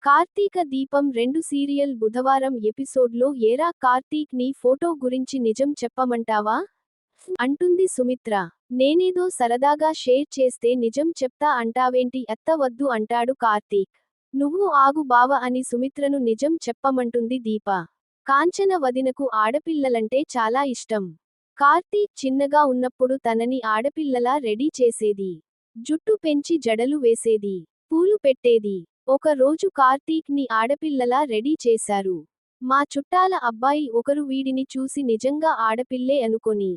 కార్తీక దీపం 2 సీరియల్ బుధవారం ఎపిసోడ్లో ఏరా కార్తీక్ నీ ఫోటో గురించి నిజం చెప్పమంటావా అంటుంది సుమిత్ర. నేనేదో సరదాగా షేర్ చేస్తే నిజం చెప్తా అంటావేంటి అత్త వద్దు అంటాడు కార్తీక్. నువ్వు ఆగు బావ అని సుమిత్రను నిజం చెప్పమంటుంది దీప. కాంచన వదినకు ఆడపిల్లలంటే చాలా ఇష్టం. కార్తీక్ చిన్నగా ఉన్నప్పుడు తనని ఆడపిల్లలా రెడీ చేసేది. జుట్టు పెంచి జడలు వేసేది. పూలు పెట్టేది. ఒక రోజు కార్తీక్ ని ఆడపిల్లలా రెడీ చేశారు. మా చుట్టాల అబ్బాయి ఒకరు వీడిని చూసి నిజంగా ఆడపిల్లే అనుకొని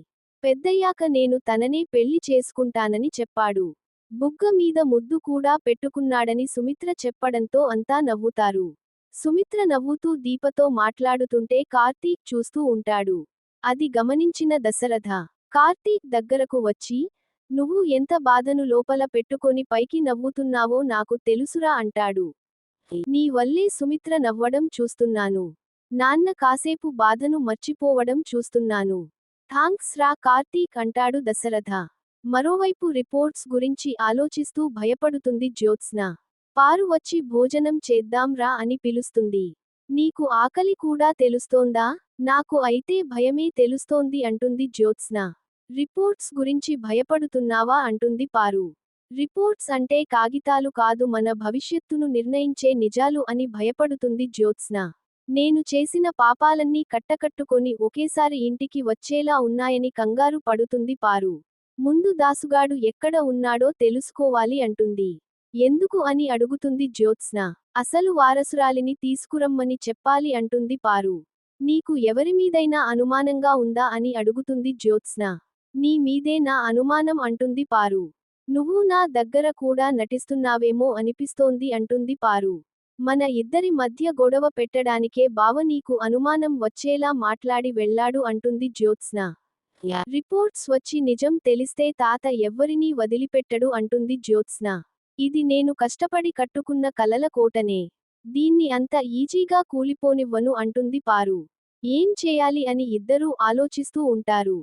పెద్దయ్యాక నేను తననే పెళ్లి చేసుకుంటానని చెప్పాడు. బుగ్గ మీద ముద్దు కూడా పెట్టుకున్నాడని సుమిత్ర చెప్పడంతో అంతా నవ్వుతారు. సుమిత్ర నవ్వుతూ దీపతో మాట్లాడుతుంటే కార్తీక్ చూస్తూ ఉంటాడు. అది గమనించిన దశరథ కార్తీక్ దగ్గరకు వచ్చి, నువ్వు ఎంత బాధను లోపల పెట్టుకొని పైకి నవ్వుతున్నావో నాకు తెలుసురా అంటాడు. నీ వల్లే సుమిత్ర నవ్వడం చూస్తున్నాను. నాన్న కాసేపు బాధను మర్చిపోవడం చూస్తున్నాను. థాంక్స్ రా కార్తీక్ అంటాడు దశరథ. మరోవైపు రిపోర్ట్స్ గురించి ఆలోచిస్తూ భయపడుతుంది జ్యోత్స్న. పారు వచ్చి భోజనం చేద్దాం రా అని పిలుస్తుంది. నీకు ఆకలి కూడా తెలుస్తోందా? నాకు అయితే భయమే తెలుస్తోంది అంటుంది జ్యోత్స్న. రిపోర్ట్స్ గురించి భయపడుతున్నావా అంటుంది పారు. రిపోర్ట్స్ అంటే కాగితాలు కాదు, మన భవిష్యత్తును నిర్ణయించే నిజాలు అని భయపడుతుంది జ్యోత్స్న. నేను చేసిన పాపాలన్నీ కట్టకట్టుకొని ఒకేసారి ఇంటికి వచ్చేలా ఉన్నాయని కంగారు పడుతుంది పారు. ముందు దాసుగాడు ఎక్కడ ఉన్నాడో తెలుసుకోవాలి అంటుంది. ఎందుకు అని అడుగుతుంది జ్యోత్స్న. అసలు వారసురాలిని తీసుకురమ్మని చెప్పాలి అంటుంది పారు. నీకు ఎవరిమీదైనా అనుమానంగా ఉందా అని అడుగుతుంది జ్యోత్స్న. నీ మీదే నా అనుమానం అంటుంది పారు. నువ్వు నా దగ్గర కూడా నటిస్తున్నావేమో అనిపిస్తోంది అంటుంది పారు. మన ఇద్దరి మధ్య గొడవ పెట్టడానికే బావ నీకు అనుమానం వచ్చేలా మాట్లాడి వెళ్ళాడు అంటుంది జ్యోత్స్న. రిపోర్ట్స్ వచ్చి నిజం తెలిస్తే తాత ఎవ్వరినీ వదిలిపెట్టడు అంటుంది జ్యోత్స్న. ఇది నేను కష్టపడి కట్టుకున్న కలల కోటనే. దీన్ని అంత ఈజీగా కూలిపోనివ్వను అంటుంది పారు. ఏం చేయాలి అని ఇద్దరూ ఆలోచిస్తూ ఉంటారు.